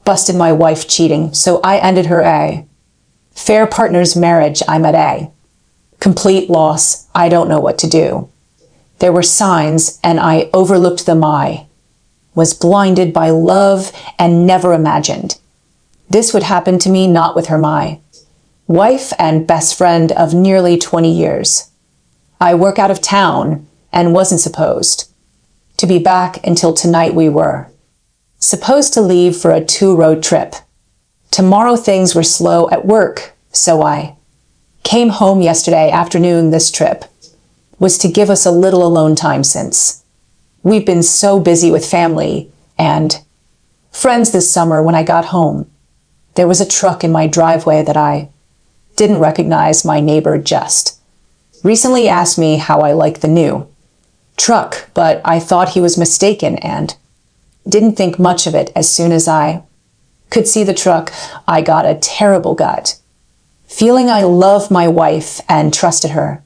Busted my wife cheating, so I ended her A. Fair partner's marriage, I'm at A. Complete loss, I don't know what to do. There were signs, and I overlooked them. I was blinded by love and never imagined this would happen to me, not with her, my wife and best friend of nearly 20 years. I work out of town and wasn't supposed to be back until tonight. We were supposed to leave for a 2-road trip. Tomorrow things were slow at work, so I came home yesterday afternoon. This trip was to give us a little alone time since we've been so busy with family and friends this summer. When I got home, there was a truck in my driveway that I didn't recognize. My neighbor just recently asked me how I like the new truck, but I thought he was mistaken and didn't think much of it. As soon as I could see the truck, I got a terrible gut feeling. I love my wife and trusted her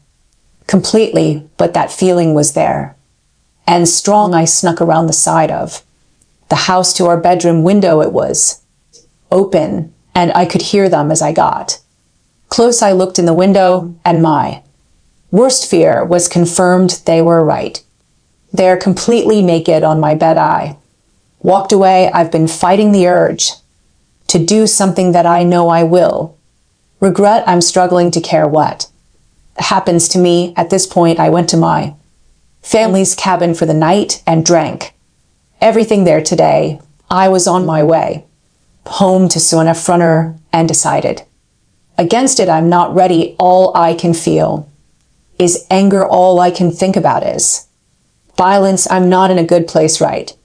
completely, but that feeling was there and strong. I snuck around the side of the house to our bedroom window. It was open and I could hear them. As I got close, I looked in the window and my worst fear was confirmed. They were right. They're completely naked on my bed. I walked away. I've been fighting the urge to do something that I know I will regret. I'm struggling to care what happens to me. At this point, I went to my family's cabin for the night and drank everything there. Today, I was on my way home to Sona Frunner and decided against it. I'm not ready. All I can feel is anger. All I can think about is violence. I'm not in a good place right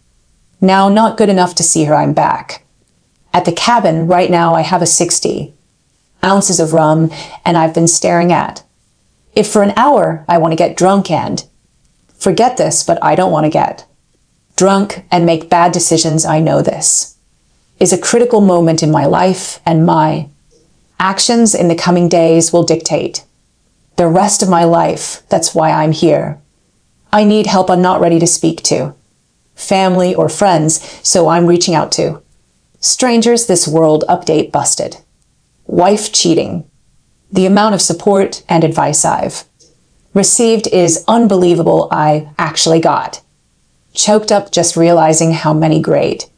now. Not good enough to see her. I'm back at the cabin right now. I have a 60 ounces of rum and I've been staring at it for an hour. I want to get drunk and forget this, but I don't want to get drunk and make bad decisions. I know this is a critical moment in my life and my actions in the coming days will dictate the rest of my life. That's why I'm here. I need help. I'm not ready to speak to family or friends, so I'm reaching out to strangers. This world update: busted wife cheating. The amount of support and advice I've received is unbelievable. I actually got choked up just realizing how many great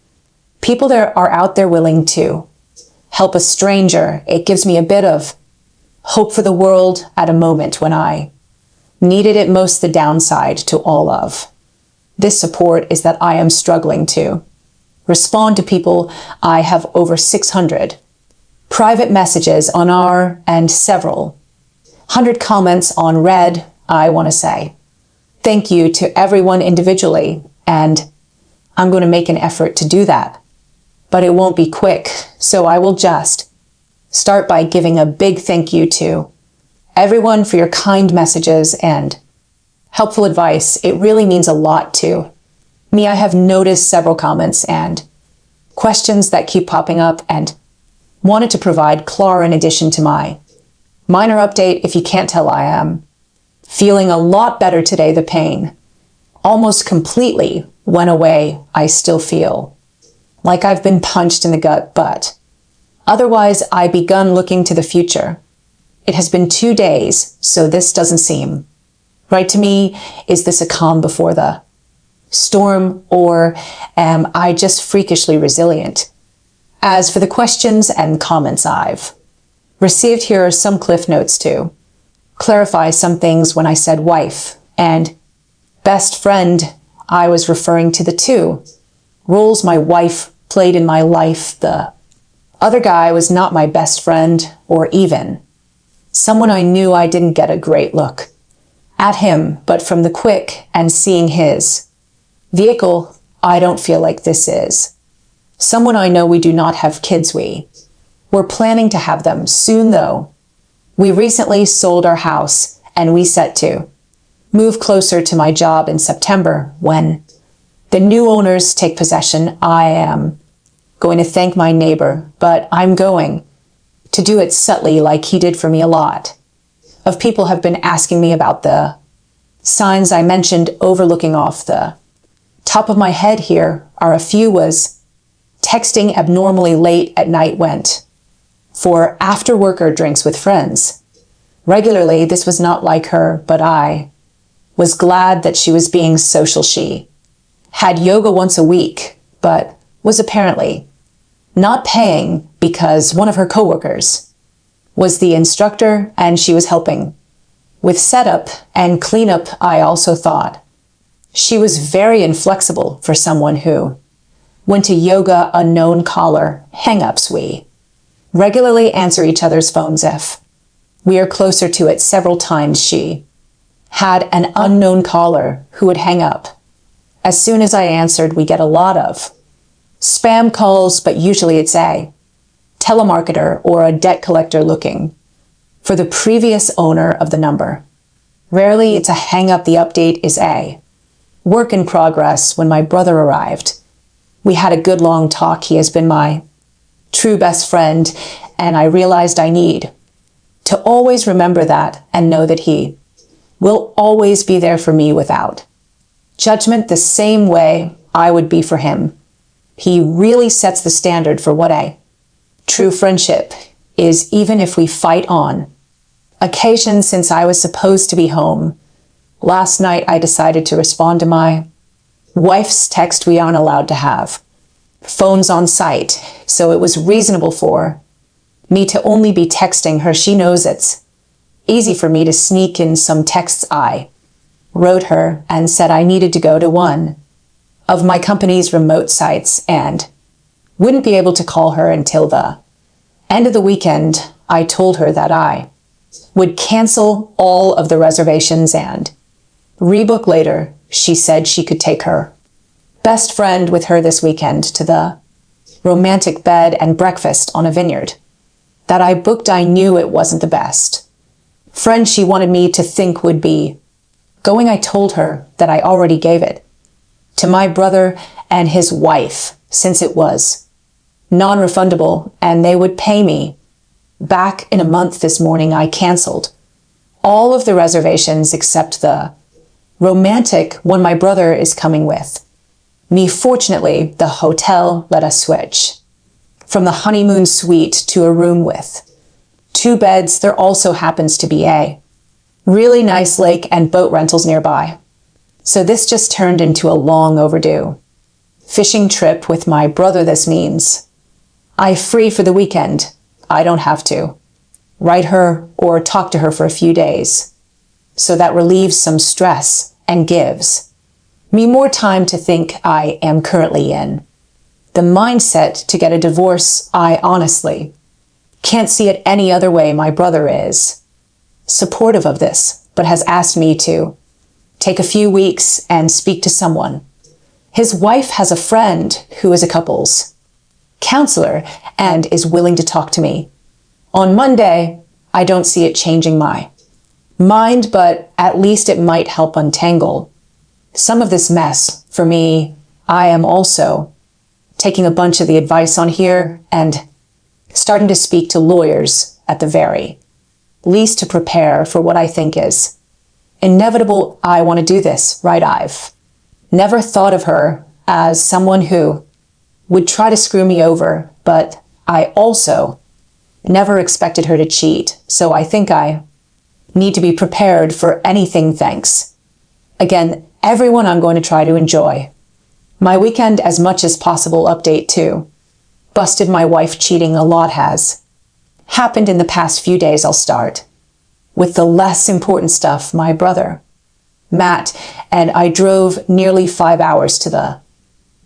people there are out there willing to help a stranger. It gives me a bit of hope for the world at a moment when I needed it most. The downside to all of this support is that I am struggling to respond to people. I have over 600 private messages on our and several hundred comments on Red. I want to say thank you to everyone individually, and I'm going to make an effort to do that, but it won't be quick. So I will just start by giving a big thank you to everyone for your kind messages and helpful advice. It really means a lot to me. I have noticed several comments and questions that keep popping up and wanted to provide Clara in addition to my minor update. If you can't tell, I am feeling a lot better today. The pain almost completely went away. I still feel like I've been punched in the gut, but otherwise I begun looking to the future. It has been 2 days, so this doesn't seem right to me. Is this a calm before the storm, or am I just freakishly resilient? As for the questions and comments I've received, here are some cliff notes to clarify some things. When I said wife and best friend, I was referring to the two roles my wife played in my life. The other guy was not my best friend or even someone I knew. I didn't get a great look at him, but from the quick and seeing his vehicle, I don't feel like this is someone I know. We do not have kids. We were planning to have them soon, though. We recently sold our house and we set to move closer to my job in September. When the new owners take possession, I am going to thank my neighbor, but I'm going to do it subtly like he did for me. A lot of people have been asking me about the signs I mentioned. Overlooking off the top of my head, here are a few. Was Texting abnormally late at night went for after-worker drinks with friends. Regularly, this was not like her, but I was glad that she was being social. She had yoga once a week, but was apparently not paying because one of her coworkers was the instructor and she was helping with setup and cleanup. I also thought she was very inflexible for someone who went to yoga. Unknown caller hang-ups. We regularly answer each other's phones if we are closer to it. Several times she had an unknown caller who would hang up. As soon as I answered, we get a lot of spam calls, but usually it's a telemarketer or a debt collector looking for the previous owner of the number. Rarely it's a hang up. The update is a work in progress. When my brother arrived, we had a good long talk. He has been my true best friend, and I realized I need to always remember that and know that he will always be there for me without judgment, the same way I would be for him. He really sets the standard for what a true friendship is, even if we fight on occasion. Since I was supposed to be home last night, I decided to respond to my wife's text. We aren't allowed to have phones on site, so it was reasonable for me to only be texting her. She knows it's easy for me to sneak in some texts. I wrote her and said I needed to go to one of my company's remote sites and wouldn't be able to call her until the end of the weekend. I told her that I would cancel all of the reservations and rebook later. She said she could take her best friend with her this weekend to the romantic bed and breakfast on a vineyard that I booked. I knew it wasn't the best friend she wanted me to think would be going. I told her that I already gave it to my brother and his wife since it was non-refundable and they would pay me back in a month. This morning I canceled all of the reservations except the romantic one my brother is coming with me. Fortunately, the hotel let us switch from the honeymoon suite to a room with 2 beds. There also happens to be a really nice lake and boat rentals nearby. So this just turned into a long overdue fishing trip with my brother. This means I'm free for the weekend. I don't have to write her or talk to her for a few days. So that relieves some stress and gives me more time to think. I am currently in the mindset to get a divorce. I honestly can't see it any other way. My brother is supportive of this, but has asked me to take a few weeks and speak to someone. His wife has a friend who is a couples counselor and is willing to talk to me on Monday. I don't see it changing my mind, but at least it might help untangle some of this mess for me. I am also taking a bunch of the advice on here and starting to speak to lawyers at the very least to prepare for what I think is inevitable. I want to do this right. I've never thought of her as someone who would try to screw me over, but I also never expected her to cheat. So I think I need to be prepared for anything. Thanks again, everyone. I'm going to try to enjoy my weekend as much as possible. Update 2. Busted my wife cheating. A lot has happened in the past few days. I'll start with the less important stuff. My brother, Matt, and I drove nearly 5 hours to the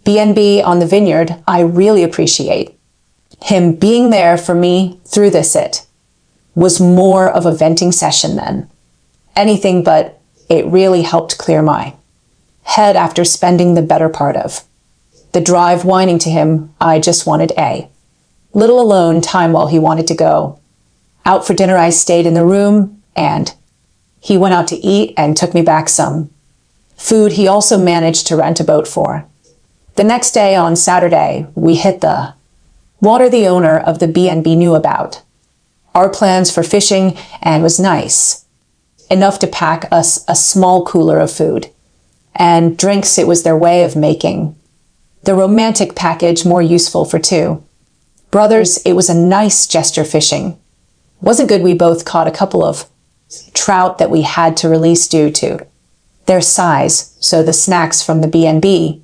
B&B on the vineyard. I really appreciate him being there for me through this. It was more of a venting session than anything, but it really helped clear my head after spending the better part of the drive whining to him. I just wanted a little alone time while he wanted to go out for dinner. I stayed in the room and he went out to eat and took me back some food. He also managed to rent a boat for the next day. On Saturday, we hit the water. The owner of the B&B knew about our plans for fishing and was nice enough to pack us a small cooler of food and drinks. It was their way of making The romantic package more useful for two. Brothers, it was a nice gesture fishing. Wasn't good we both caught a couple of trout that we had to release due to their size, so the snacks from the B&B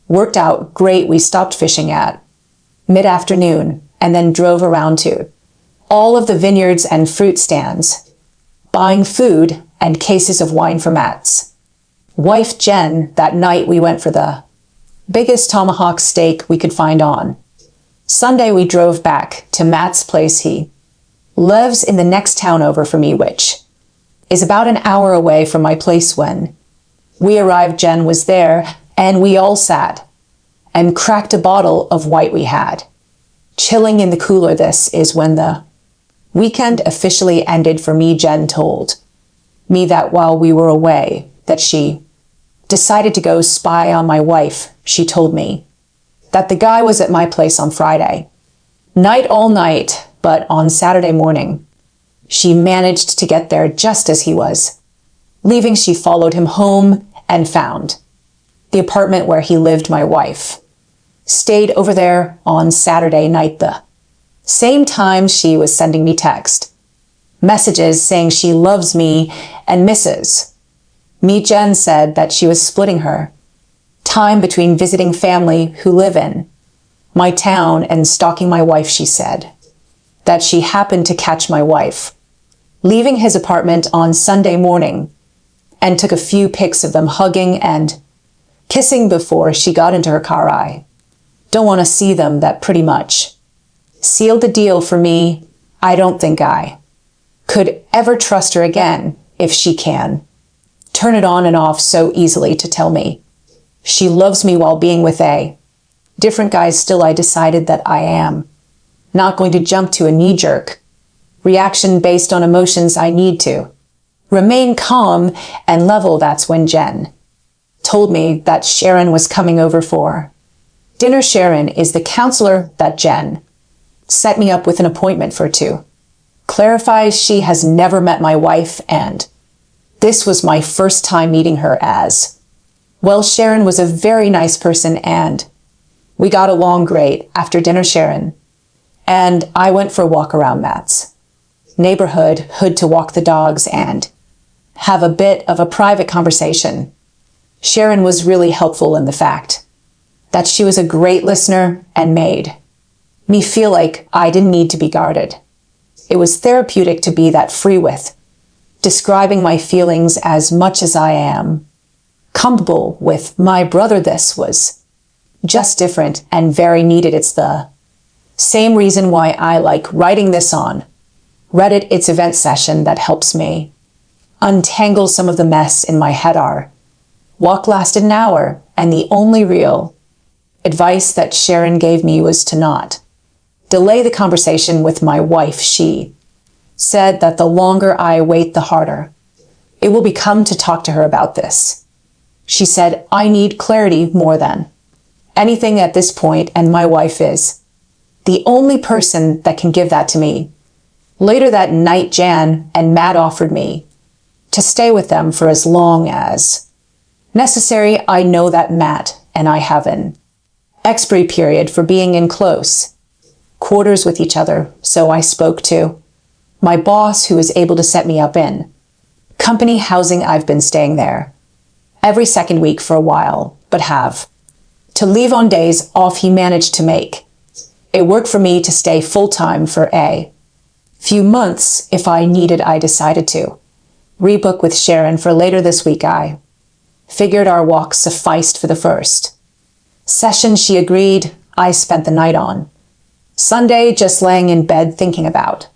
worked out great. We stopped fishing at mid-afternoon and then drove around to all of the vineyards and fruit stands, buying food and cases of wine for Matt's wife Jen. That night we went for the biggest tomahawk steak we could find on Sunday. We drove back to Matt's place. He lives in the next town over from me, which is about an hour away from my place. When we arrived, Jen was there, and we all sat and cracked a bottle of white we had chilling in the cooler. This is when the weekend officially ended for me. Jen told me that while we were away, that she decided to go spy on my wife. She told me that the guy was at my place on Friday night all night, but on Saturday morning, she managed to get there just as he was leaving. She followed him home and found the apartment where he lived. My wife stayed over there on Saturday night, the same time she was sending me text messages saying she loves me and misses me. Jen said that she was splitting her time between visiting family who live in my town and stalking my wife. She said that she happened to catch my wife leaving his apartment on Sunday morning and took a few pics of them hugging and kissing before she got into her car. I don't want to see them. That pretty much sealed the deal for me. I don't think I could ever trust her again if she can turn it on and off so easily to tell me she loves me while being with a different guy. Still, I decided that I am not going to jump to a knee-jerk reaction based on emotions. I need to remain calm and level. That's when Jen told me that Sharon was coming over for dinner. Sharon is the counselor that Jen set me up with an appointment for. To clarify, she has never met my wife, and this was my first time meeting her as well. Sharon was a very nice person and we got along great. After dinner, Sharon and I went for a walk around Matt's neighborhood to walk the dogs and have a bit of a private conversation. Sharon was really helpful in the fact that she was a great listener and made me feel like I didn't need to be guarded. It was therapeutic to be that free with describing my feelings as much as I am comfortable with my brother. This was just different and very needed. It's the same reason why I like writing this on Reddit. It's event session that helps me untangle some of the mess in my head. Our walk lasted an hour, and the only real advice that Sharon gave me was to not delay the conversation with my wife. She said that the longer I wait, the harder it will become to talk to her about this. She said, I need clarity more than anything at this point, and my wife is the only person that can give that to me. Later that night, Jan and Matt offered me to stay with them for as long as necessary. I know that Matt and I have an expiry period for being in close quarters with each other, so I spoke to my boss, who was able to set me up in company housing. I've been staying there every second week for a while, but have to leave on days off. He managed to make it work for me to stay full-time for a few months if I needed. I decided to rebook with Sharon for later this week. I figured our walk sufficed for the first session. She agreed. I spent the night on Sunday just laying in bed thinking about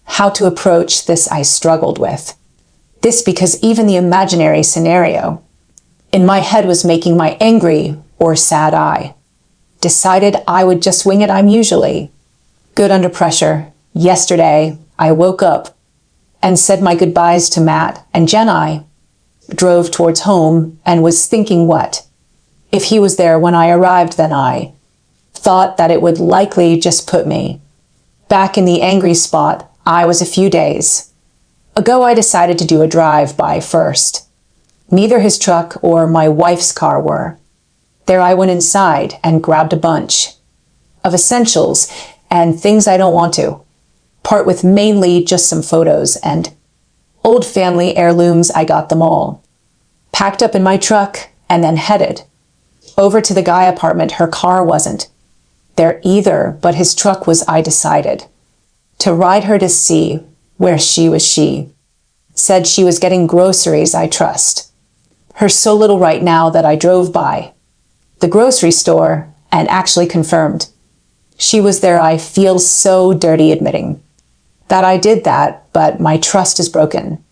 how to approach this. I struggled with this because even the imaginary scenario in my head was making my angry or sad. I decided I would just wing it. I'm usually good under pressure. Yesterday, I woke up and said my goodbyes to Matt and Jen. I drove towards home and was thinking, what if he was there when I arrived? Then I thought that it would likely just put me back in the angry spot I was a few days ago. I decided to do a drive-by first. Neither his truck or my wife's car were There I went inside and grabbed a bunch of essentials and things I don't want to part with, mainly just some photos and old family heirlooms. I got them all packed up in my truck and then headed over to the guy apartment. Her car wasn't there either, but his truck was. I decided to ride her to see where she was. She said she was getting groceries. I trust her so little right now that I drove by the grocery store and actually confirmed she was there. I feel so dirty admitting that I did that, but my trust is broken.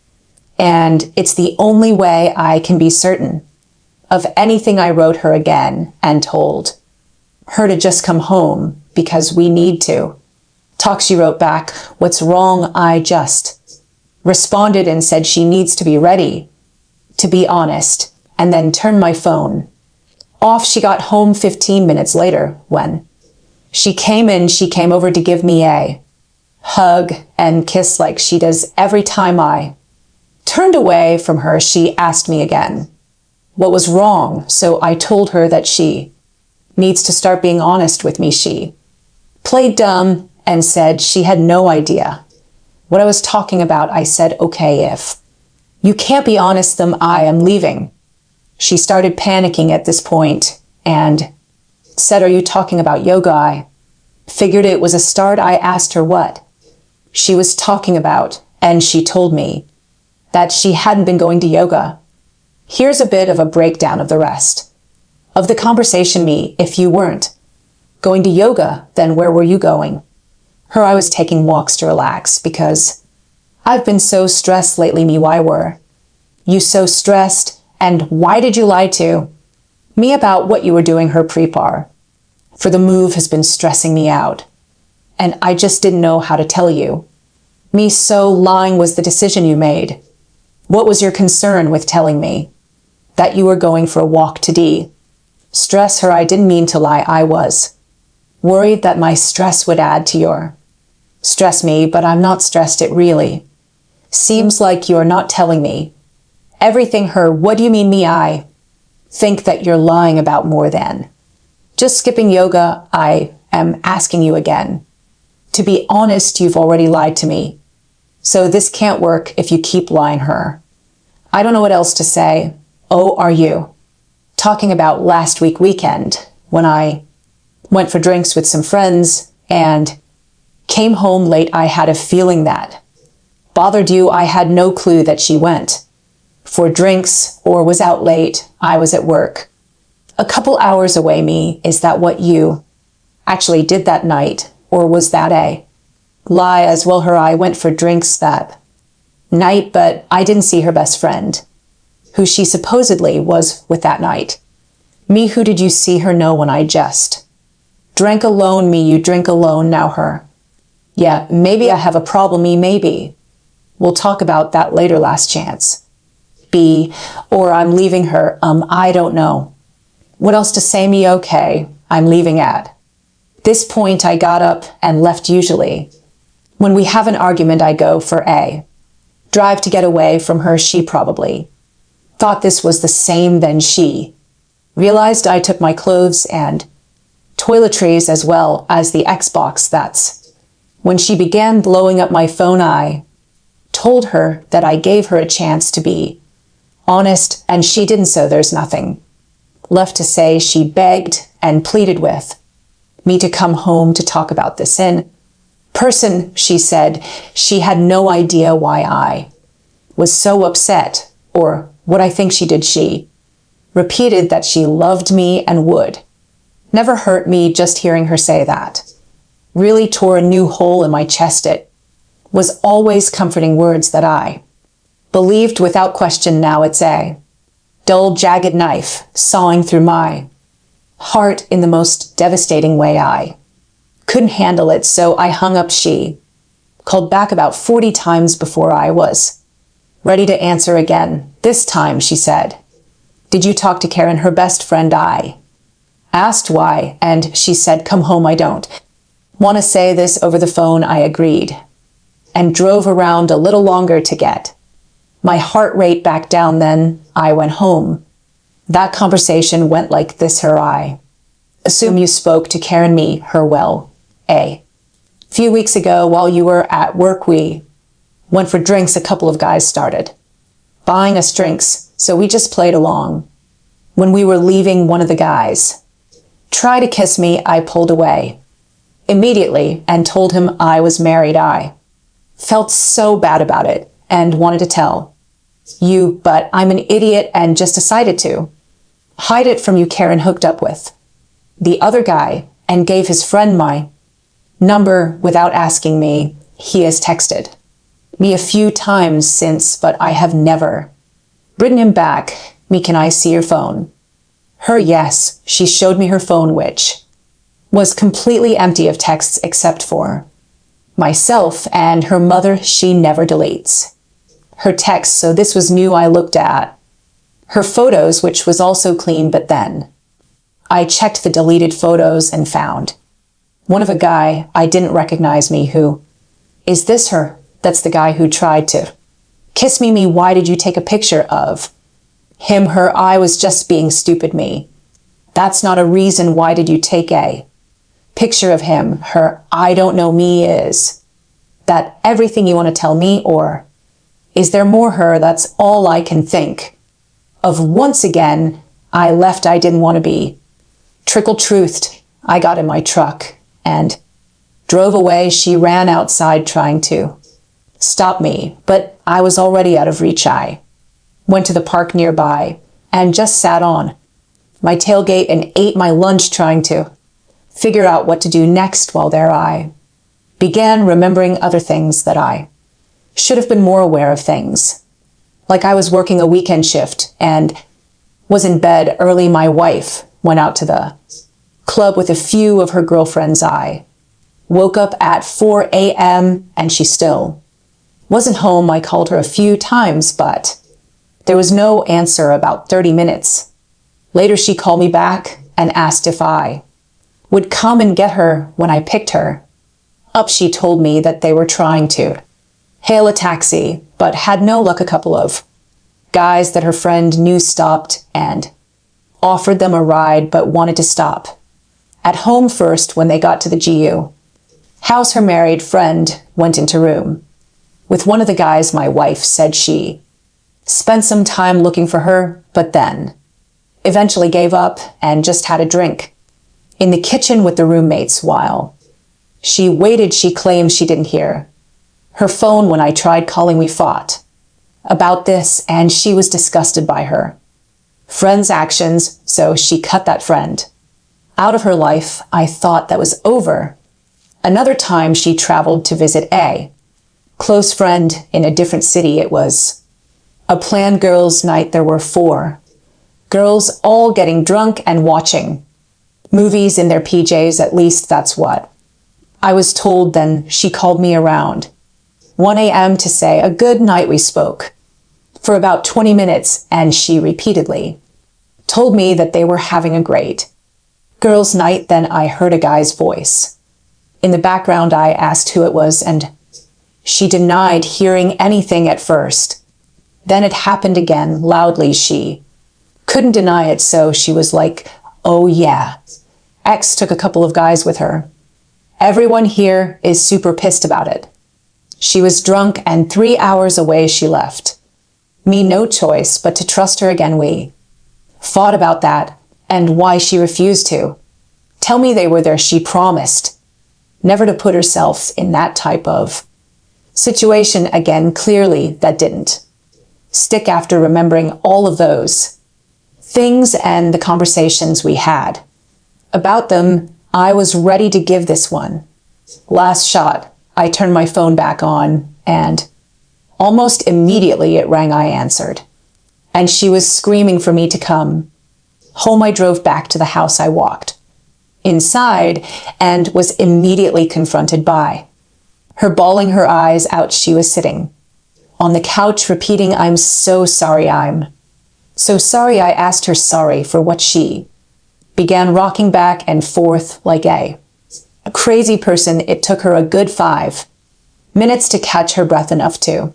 And it's the only way I can be certain of anything. I wrote her again and told her to just come home because we need to talk. She wrote back, "What's wrong?" I just responded and said she needs to be ready to be honest, and then turned my phone off. She got home 15 minutes later. When she came in, she came over to give me a hug and kiss like she does every time I turned away from her. She asked me again what was wrong, so I told her that she needs to start being honest with me. She played dumb and said she had no idea what I was talking about. I said, "Okay, if you can't be honest, then I am leaving." She started panicking at this point and said, "Are you talking about yoga?" I figured it was a start. I asked her what she was talking about, and she told me that she hadn't been going to yoga. Here's a bit of a breakdown of the rest of the conversation. Me, if you weren't going to yoga, then where were you going? Her, I was taking walks to relax because I've been so stressed lately. Me, why were you so stressed? And why did you lie to me about what you were doing? Her, prepar for the move has been stressing me out, and I just didn't know how to tell you. Me, so lying was the decision you made. What was your concern with telling me that you were going for a walk to de-stress? Her, I didn't mean to lie. I was worried that my stress would add to your stress. Me, but I'm not stressed. It really seems like you're not telling me everything. Her, what do you mean? Me, I think that you're lying about more than just skipping yoga. I am asking you again to be honest. You've already lied to me, so this can't work if you keep lying. Her, I don't know what else to say. Oh, are you talking about last weekend when I went for drinks with some friends and came home late? I had a feeling that bothered you. I had no clue that she went for drinks or was out late. I was at work a couple hours away. Me, is that what you actually did that night, or was that a lie as well? Her, I went for drinks that night, but I didn't see her best friend, who she supposedly was with that night. Me, who did you see her? No one. I just drank alone. Me, you drink alone now? Her, yeah, maybe I have a problem. Me, maybe we'll talk about that later. Last chance. B, or I'm leaving. Her, I don't know what else to say. Me, okay, I'm leaving. At this point, I got up and left. Usually when we have an argument, I go for a drive to get away from her. She probably thought this was the same. Then she realized I took my clothes and toiletries as well as the Xbox. That's when she began blowing up my phone. I told her that I gave her a chance to be honest, and she didn't, so there's nothing left to say. She begged and pleaded with me to come home to talk about this in person. She said she had no idea why I was so upset or what I think she did. She repeated that she loved me and would never hurt me. Just hearing her say that really tore a new hole in my chest. It was always comforting words that I believed without question. Now it's a dull, jagged knife sawing through my heart in the most devastating way. I couldn't handle it, so I hung up. She called back about 40 times before I was ready to answer again. This time she said, "Did you talk to Karen, her best friend?" I asked why, and she said, "Come home. I don't want to say this over the phone." I agreed and drove around a little longer to get my heart rate back down. Then I went home. That conversation went like this her I. Assume you spoke to Karen me, her well. A. Few weeks ago while you were at work we went for drinks. A couple of guys started buying us drinks, so we just played along. When we were leaving, one of the guys tried to kiss me. I pulled away immediately and told him I was married. I felt so bad about it and wanted to tell you, but I'm an idiot and just decided to hide it from you. Karen hooked up with the other guy and gave his friend my number without asking me. He has texted me a few times since, but I have never written him back. Me, can I see your phone? Her, yes. She showed me her phone, which was completely empty of texts except for myself and her mother. She never deletes her texts, so this was new. I looked at her photos, which was also clean, but then I checked the deleted photos and found one of a guy I didn't recognize. Me, who is this? Her, that's the guy who tried to kiss me. Me, why did you take a picture of him? Her, I was just being stupid. Me, that's not a reason. Why did you take a picture of him? Her, I don't know. Me, is that everything you want to tell me, or is there more? Her, that's all I can think of. Once again, I left. I didn't want to be trickle-truthed. I got in my truck and drove away. She ran outside trying to stop me, but I was already out of reach. I went to the park nearby and just sat on my tailgate and ate my lunch, trying to figure out what to do next. While there, I began remembering other things that I should have been more aware of. Things like I was working a weekend shift and was in bed early. My wife went out to the club with a few of her girlfriends. I woke up at 4 a.m. and she still wasn't home. I called her a few times, but there was no answer. About 30 minutes later, she called me back and asked if I would come and get her. When I picked her up, she told me that they were trying to hail a taxi, but had no luck. A couple of guys that her friend knew stopped and offered them a ride, but wanted to stop at home first. When they got to the GU house, her married friend went into room with one of the guys. My wife said she spent some time looking for her, but then eventually gave up and just had a drink in the kitchen with the roommates. While she waited, she claimed she didn't hear her phone when I tried calling. We fought about this and she was disgusted by her friend's actions, so she cut that friend out of her life. I thought that was over. Another time she traveled to visit a close friend in a different city. It was a planned girls' night. There were 4 girls all getting drunk and watching movies in their PJs. At least that's what I was told. Then she called me around 1 a.m. to say a good night. We spoke for about 20 minutes and she repeatedly told me that they were having a great girls' night. Then I heard a guy's voice in the background. I asked who it was and she denied hearing anything at first. Then it happened again loudly. She couldn't deny it, so she was like, oh yeah, X took a couple of guys with her. Everyone here is super pissed about it. She was drunk and 3 hours away she left. Me, no choice but to trust her again. We fought about that and why she refused to tell me they were there. She promised never to put herself in that type of situation again. Clearly that didn't stick after remembering all of those things and the conversations we had about them. I was ready to give this one last shot. I turned my phone back on and almost immediately it rang. I answered and she was screaming for me to come home. I drove back to the house. I walked inside and was immediately confronted by her, bawling her eyes out. She was sitting on the couch repeating, I'm so sorry, I'm so sorry. I asked her sorry for what. She began rocking back and forth like a crazy person. It took her a good 5 minutes to catch her breath enough to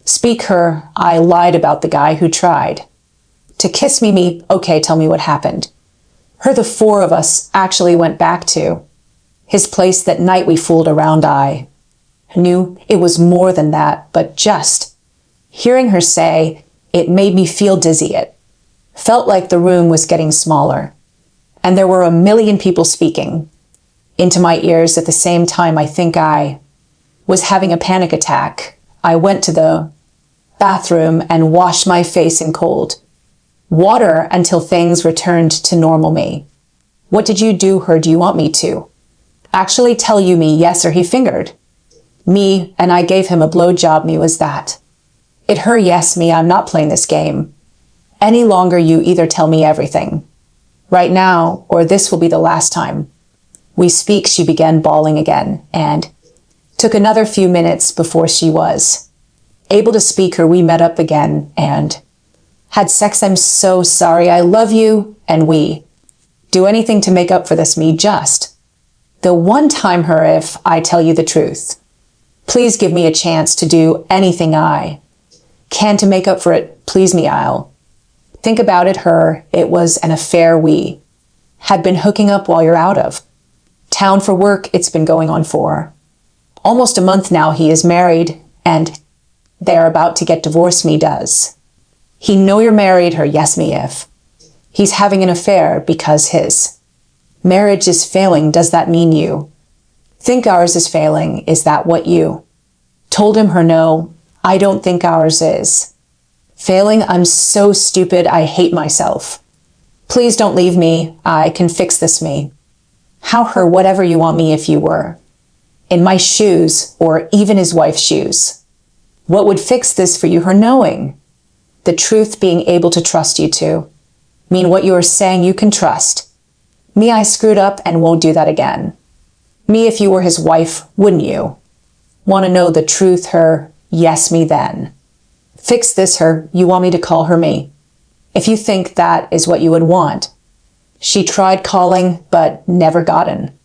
speak. Her, I lied about the guy who tried To kiss me, okay, tell me what happened. Her the four of us actually went back to. His place that night we fooled around. I knew it was more than that, but just hearing her say, it made me feel dizzy. It felt like the room was getting smaller, and there were a million people speaking into my ears at the same time. I think I was having a panic attack. I went to the bathroom and washed my face in cold water until things returned to normal me. What did you do her? Do you want me to actually tell you me? Yes, or he fingered me and I gave him a blowjob. Me was that. It her, yes, me, I'm not playing this game any longer. You either tell me everything right now or this will be the last time we speak. She began bawling again and took another few minutes before she was able to speak. Her, we met up again and had sex. I'm so sorry. I love you. And we do anything to make up for this. Me, just the one time. Her, if I tell you the truth, please give me a chance to do anything I can to make up for it. Please me, I'll think about it. Her, it was an affair. We had been hooking up while you're out of town for work. It's been going on for almost a month now. He is married and they're about to get divorced. Me, does he know you're married? Her, yes, me, if he's having an affair because his marriage is failing, does that mean you think ours is failing? Is that what you told him? Her, no, I don't think ours is failing. I'm so stupid. I hate myself. Please don't leave me. I can fix this. Me, how? Her, whatever you want. Me, if you were in my shoes or even his wife's shoes, what would fix this for you? Her, knowing the truth, being able to trust you to mean what you are saying you can trust. Me, I screwed up and won't do that again. Me, if you were his wife, wouldn't you want to know the truth? Her, yes, me, then fix this. Her, you want me to call her? Me, if you think that is what you would want. She tried calling, but never got an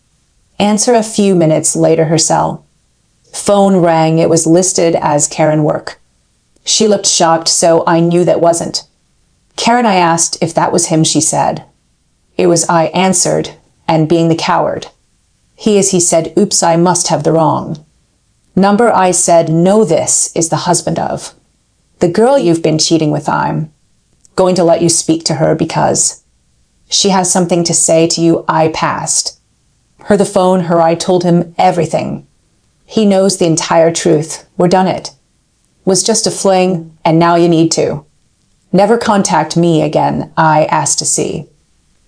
answer. A few minutes later, her cell phone rang. It was listed as Karen Work. She looked shocked, so I knew that wasn't Karen. I asked if that was him. She said it was. I answered, and being the coward he is, he said, oops, I must have the wrong number. I said, no, this is the husband of the girl you've been cheating with. I'm going to let you speak to her because she has something to say to you. I passed her the phone. Her, I told him everything. He knows the entire truth. We're done. It was just a fling, and now you need to never contact me again. I asked to see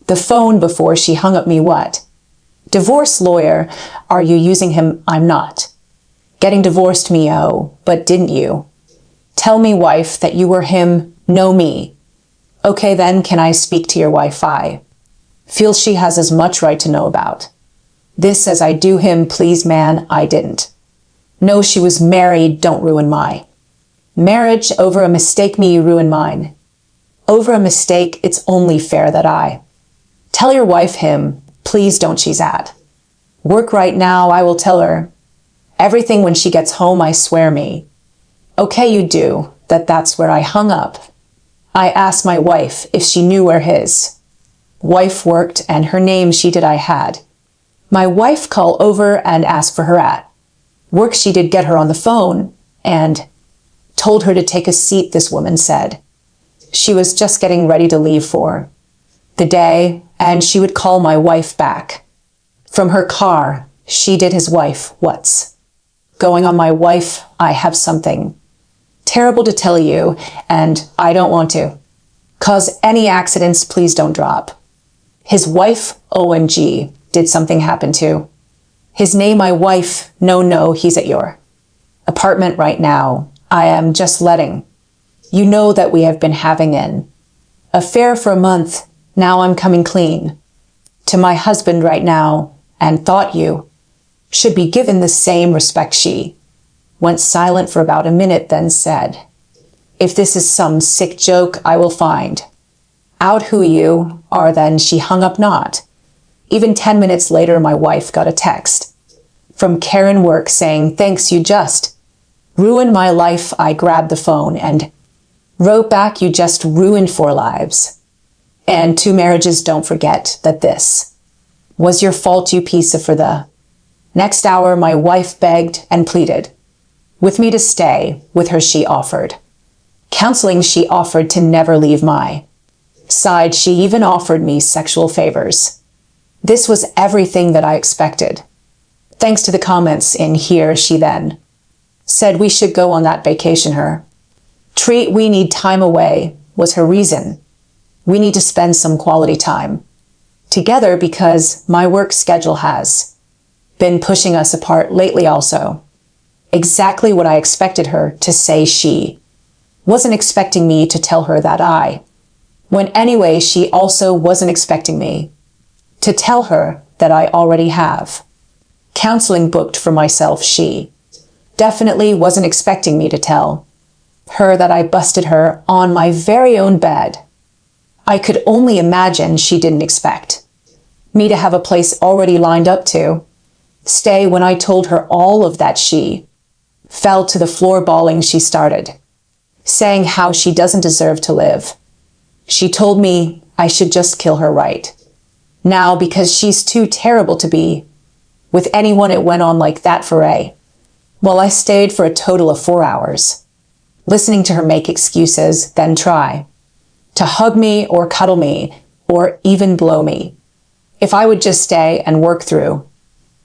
the phone before she hung up. Me, what divorce lawyer are you using him? I'm not getting divorced. Me, oh, but didn't you tell me, wife, that you were him? No, me. Okay, then can I speak to your wife? I feel she has as much right to know about this as I do him. Please, man, I didn't know she was married. Don't ruin my marriage over a mistake. Me, you ruin mine over a mistake. It's only fair that I tell your wife him. Please don't. She's at work right now. I will tell her everything when she gets home. I swear. Me, okay, you do that. That's where I hung up. I asked my wife if she knew where his wife worked, and her name she did. I had my wife call over and ask for her at work. She did get her on the phone and told her to take a seat. This woman said she was just getting ready to leave for the day, and she would call my wife back from her car. She did. His wife, what's going on? My wife, I have something terrible to tell you, and I don't want to cause any accidents. Please don't drop his wife. OMG, did something happen to his name? My wife, no, he's at your apartment right now. I am just letting you know that we have been having an affair for a month. Now I'm coming clean to my husband right now and thought you should be given the same respect. She went silent for about a minute, then said, if this is some sick joke, I will find out who you are. Then she hung up. Not even 10 minutes later, my wife got a text from Karen Work saying, thanks, you just ruined my life. I grabbed the phone and Wrote back, you just ruined 4 lives. And 2 marriages, don't forget that this was your fault, you piece of for the. Next hour, my wife begged and pleaded with me to stay with her. She offered counseling. She offered to never leave my side. She even offered me sexual favors. This was everything that I expected. Thanks to the comments in here, she then said we should go on that vacation. Her treat, we need time away, was her reason. We need to spend some quality time together because my work schedule has been pushing us apart lately also. Exactly what I expected her to say. She wasn't expecting me to tell her that I went anyway. She also wasn't expecting me to tell her that I already have counseling booked for myself. She definitely wasn't expecting me to tell her that I busted her on my very own bed. I could only imagine she didn't expect me to have a place already lined up to stay. When I told her all of that, she fell to the floor bawling. She started saying how she doesn't deserve to live. She told me I should just kill her right now because she's too terrible to be with anyone. It went on like that for well, I stayed for a total of 4 hours, listening to her make excuses, then try to hug me or cuddle me or even blow me if I would just stay and work through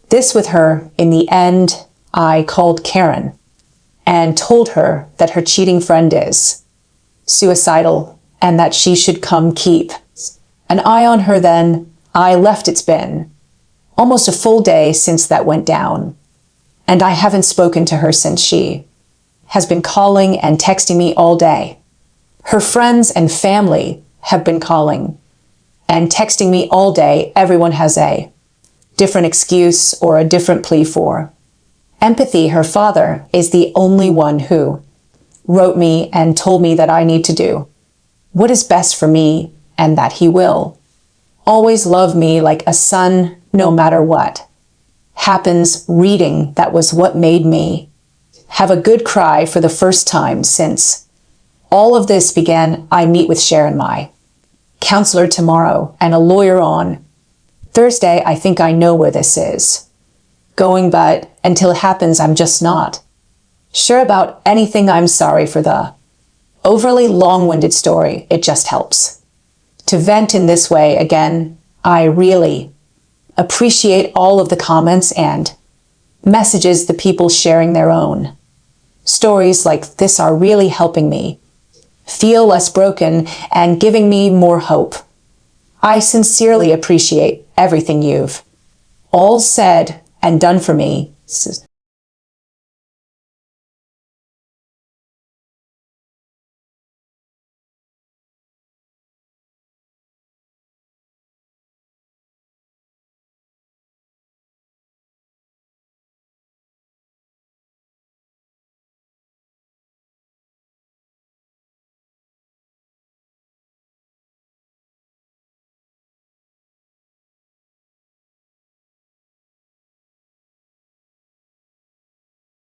this with her. In the end, I called Karen and told her that her cheating friend is suicidal and that she should come keep an eye on her. Then I left. It's been almost a full day since that went down, and I haven't spoken to her since. She has been calling and texting me all day. Her friends and family have been calling and texting me all day. Everyone has a different excuse or a different plea for empathy. Her father is the only one who wrote me and told me that I need to do what is best for me and that he will always love me like a son no matter what happens. Reading that was what made me have a good cry for the first time since all of this began. I meet with Sharon, my counselor, tomorrow and a lawyer on Thursday. I think I know where this is going, but until it happens, I'm just not sure about anything. I'm sorry for the overly long-winded story. It just helps to vent in this way. Again, I really appreciate all of the comments and messages. The people sharing their own stories like this are really helping me feel less broken and giving me more hope. I sincerely appreciate everything you've all said and done for me.